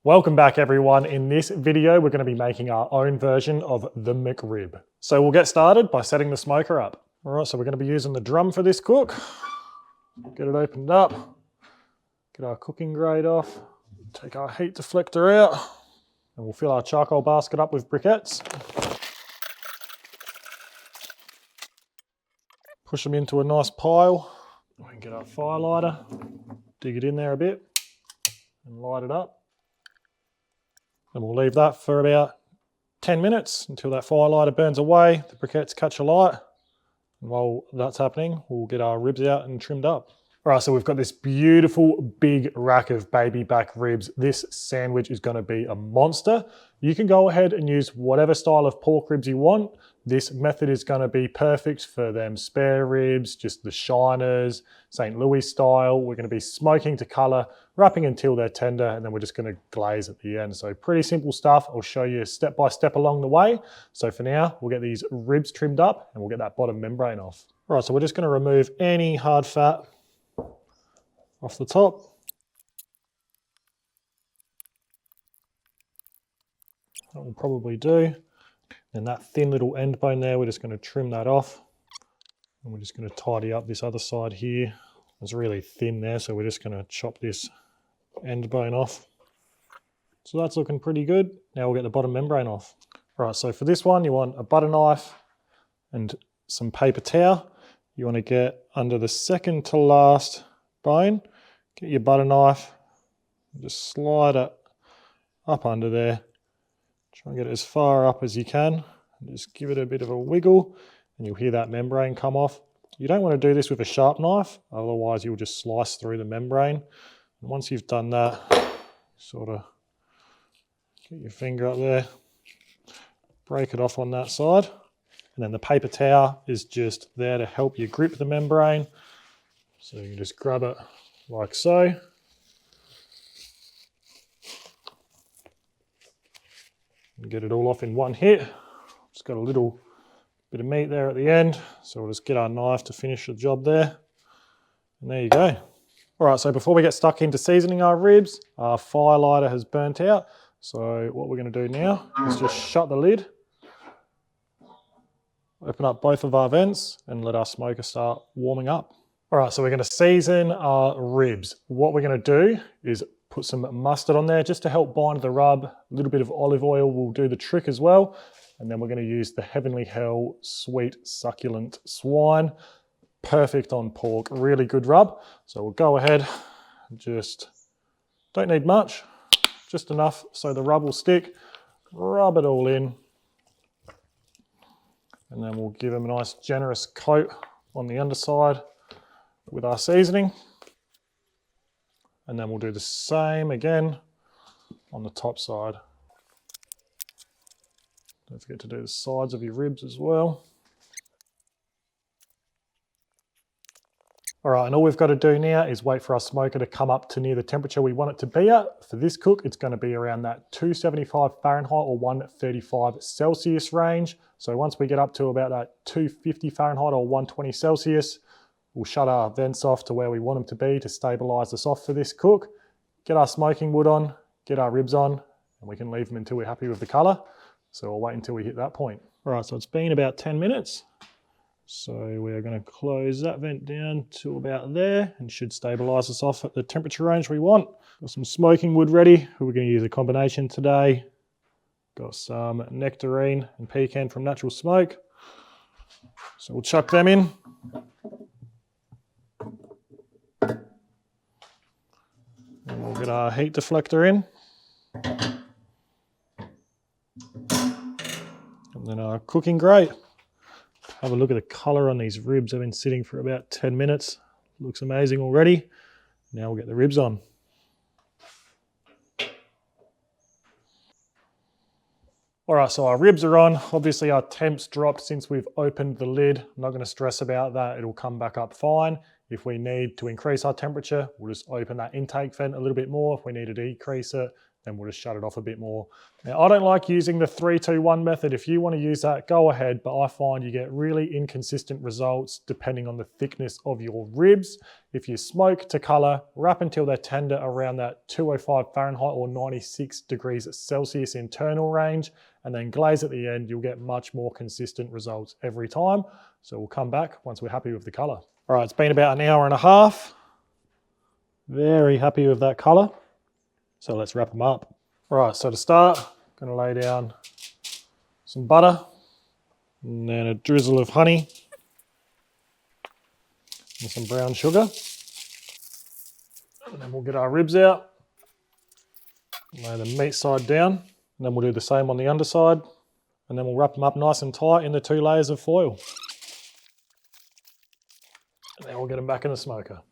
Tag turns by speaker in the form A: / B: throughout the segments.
A: Welcome back everyone. In this video, we're going to be making our own version of the McRib. So we'll get started by setting the smoker up. All right, so we're going to be using the drum for this cook. Get it opened up, get our cooking grate off, take our heat deflector out, and we'll fill our charcoal basket up with briquettes. Push them into a nice pile. We can get our fire lighter, dig it in there a bit, and light it up. And we'll leave that for about 10 minutes until that fire lighter burns away, the briquettes catch alight. And while that's happening, we'll get our ribs out and trimmed up. All right, so we've got this beautiful big rack of baby back ribs. This sandwich is going to be a monster. You can go ahead and use whatever style of pork ribs you want. This method is going to be perfect for them spare ribs, just the shiners, St. Louis style. We're going to be smoking to color, wrapping until they're tender, and then we're just going to glaze at the end. So pretty simple stuff. I'll show you step by step along the way. So for now, we'll get these ribs trimmed up and we'll get that bottom membrane off. All right, so we're just going to remove any hard fat off the top. That will probably do. And that thin little end bone there, we're just going to trim that off. And we're just going to tidy up this other side here. It's really thin there, so we're just going to chop this end bone off. So that's looking pretty good. Now we'll get the bottom membrane off. All right, so for this one, you want a butter knife and some paper towel. You want to get under the second to last bone. Get your butter knife, and just slide it up under there. Try and get it as far up as you can. And just give it a bit of a wiggle and you'll hear that membrane come off. You don't want to do this with a sharp knife, otherwise you'll just slice through the membrane. And once you've done that, sort of get your finger up there, break it off on that side. And then the paper towel is just there to help you grip the membrane. So you can just grab it like so. And get it all off in one hit. Just got a little bit of meat there at the end, so we'll just get our knife to finish the job there. And there you go. All right, so before we get stuck into seasoning our ribs, our fire lighter has burnt out. So what we're going to do now is just shut the lid, open up both of our vents, and let our smoker start warming up. All right, so we're going to season our ribs. What we're going to do is put some mustard on there just to help bind the rub. A little bit of olive oil will do the trick as well. And then we're going to use the Heavenly Hell Sweet Succulent Swine. Perfect on pork, really good rub. So we'll go ahead and just, don't need much, just enough so the rub will stick. Rub it all in. And then we'll give them a nice generous coat on the underside with our seasoning. And then we'll do the same again on the top side. Don't forget to do the sides of your ribs as well. All right, and all we've got to do now is wait for our smoker to come up to near the temperature we want it to be at. For this cook, it's going to be around that 275 Fahrenheit or 135 Celsius range. So once we get up to about that 250 Fahrenheit or 120 Celsius, we'll shut our vents off to where we want them to be to stabilize us off for this cook. Get our smoking wood on, get our ribs on, and we can leave them until we're happy with the color. So we'll wait until we hit that point. All right, so it's been about 10 minutes. So we're going to close that vent down to about there and should stabilize us off at the temperature range we want. Got some smoking wood ready. We're going to use a combination today. Got some nectarine and pecan from Natural Smoke. So we'll chuck them in. And we'll get our heat deflector in. And then our cooking grate. Have a look at the color on these ribs. They've been sitting for about 10 minutes. Looks amazing already. Now we'll get the ribs on. All right, so our ribs are on. Obviously our temps dropped since we've opened the lid. I'm not going to stress about that. It'll come back up fine. If we need to increase our temperature, we'll just open that intake vent a little bit more. If we need to decrease it, then we'll just shut it off a bit more. Now, I don't like using the 3-2-1 method. If you want to use that, go ahead, but I find you get really inconsistent results depending on the thickness of your ribs. If you smoke to color, wrap until they're tender around that 205 Fahrenheit or 96 degrees Celsius internal range, and then glaze at the end, you'll get much more consistent results every time. So we'll come back once we're happy with the color. All right, it's been about an hour and a half. Very happy with that color. So let's wrap them up. Right, so to start, I'm gonna lay down some butter and then a drizzle of honey and some brown sugar. And then we'll get our ribs out, lay the meat side down, and then we'll do the same on the underside. And then we'll wrap them up nice and tight in the 2 layers of foil. And then we'll get them back in the smoker.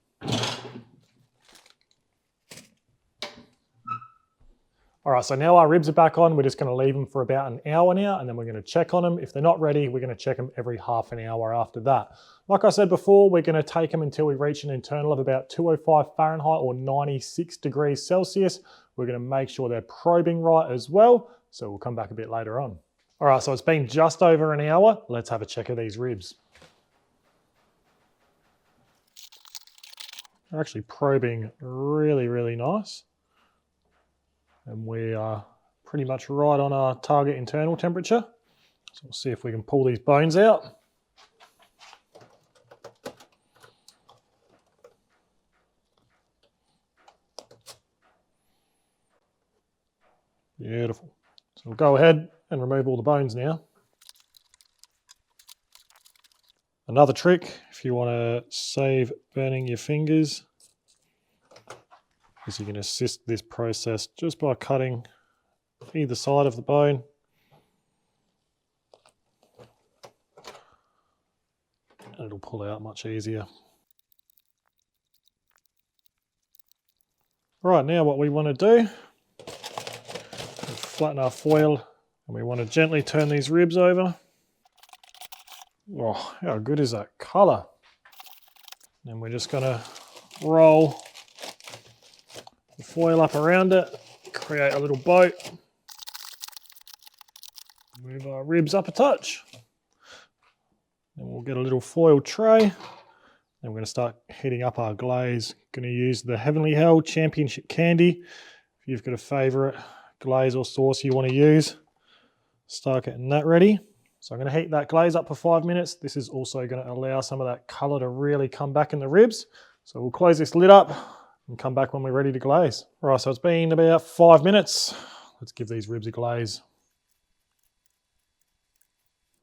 A: All right, so now our ribs are back on. We're just gonna leave them for about an hour now, and then we're gonna check on them. If they're not ready, we're gonna check them every half an hour after that. Like I said before, we're gonna take them until we reach an internal of about 205 Fahrenheit or 96 degrees Celsius. We're gonna make sure they're probing right as well, so we'll come back a bit later on. All right, so it's been just over an hour. Let's have a check of these ribs. They're actually probing really, really nice. And we are pretty much right on our target internal temperature. So we'll see if we can pull these bones out. Beautiful. So we'll go ahead and remove all the bones now. Another trick, if you want to save burning your fingers, is you can assist this process just by cutting either side of the bone. And it'll pull out much easier. Right, now what we want to do, flatten our foil, and we want to gently turn these ribs over. Oh, how good is that color? And we're just going to roll the foil up around it, create a little boat, move our ribs up a touch. Then we'll get a little foil tray. Then we're going to start heating up our glaze. Going to use the Heavenly Hell Championship Candy. If you've got a favourite glaze or sauce you want to use, start getting that ready. So I'm going to heat that glaze up for 5 minutes. This is also going to allow some of that colour to really come back in the ribs. So we'll close this lid up and come back when we're ready to glaze. Right, so it's been about 5 minutes. Let's give these ribs a glaze.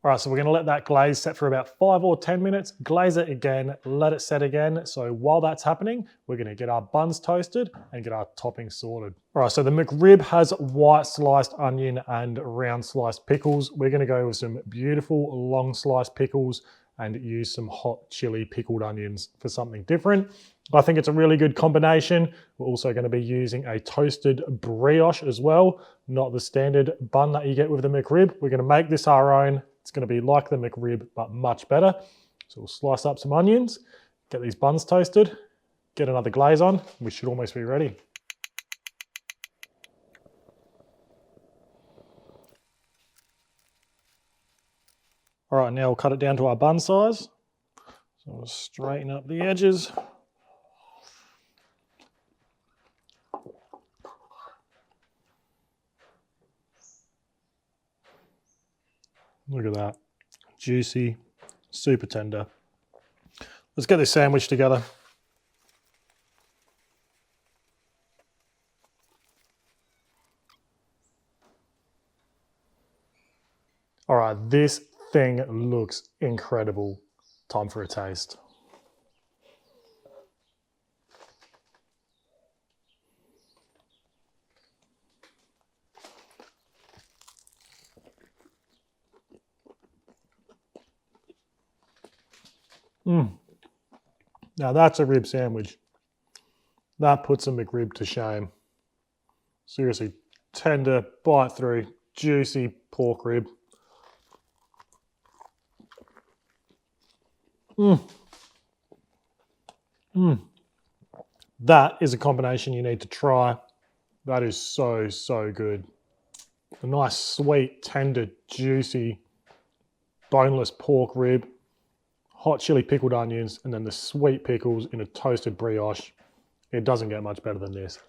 A: All right, so we're gonna let that glaze set for about 5 or 10 minutes, glaze it again, let it set again. So while that's happening, we're gonna get our buns toasted and get our toppings sorted. All right, so the McRib has white sliced onion and round sliced pickles. We're gonna go with some beautiful long sliced pickles and use some hot chili pickled onions for something different. I think it's a really good combination. We're also going to be using a toasted brioche as well, not the standard bun that you get with the McRib. We're going to make this our own. It's going to be like the McRib, but much better. So we'll slice up some onions, get these buns toasted, get another glaze on. We should almost be ready. All right, now we'll cut it down to our bun size. So we'll straighten up the edges. Look at that, juicy, super tender. Let's get this sandwich together. All right, this thing looks incredible. Time for a taste. Now that's a rib sandwich. That puts a McRib to shame. Seriously, tender, bite through, juicy pork rib. That is a combination you need to try. That is so, so good. A nice, sweet, tender, juicy, boneless pork rib, hot chili pickled onions, and then the sweet pickles in a toasted brioche. It doesn't get much better than this.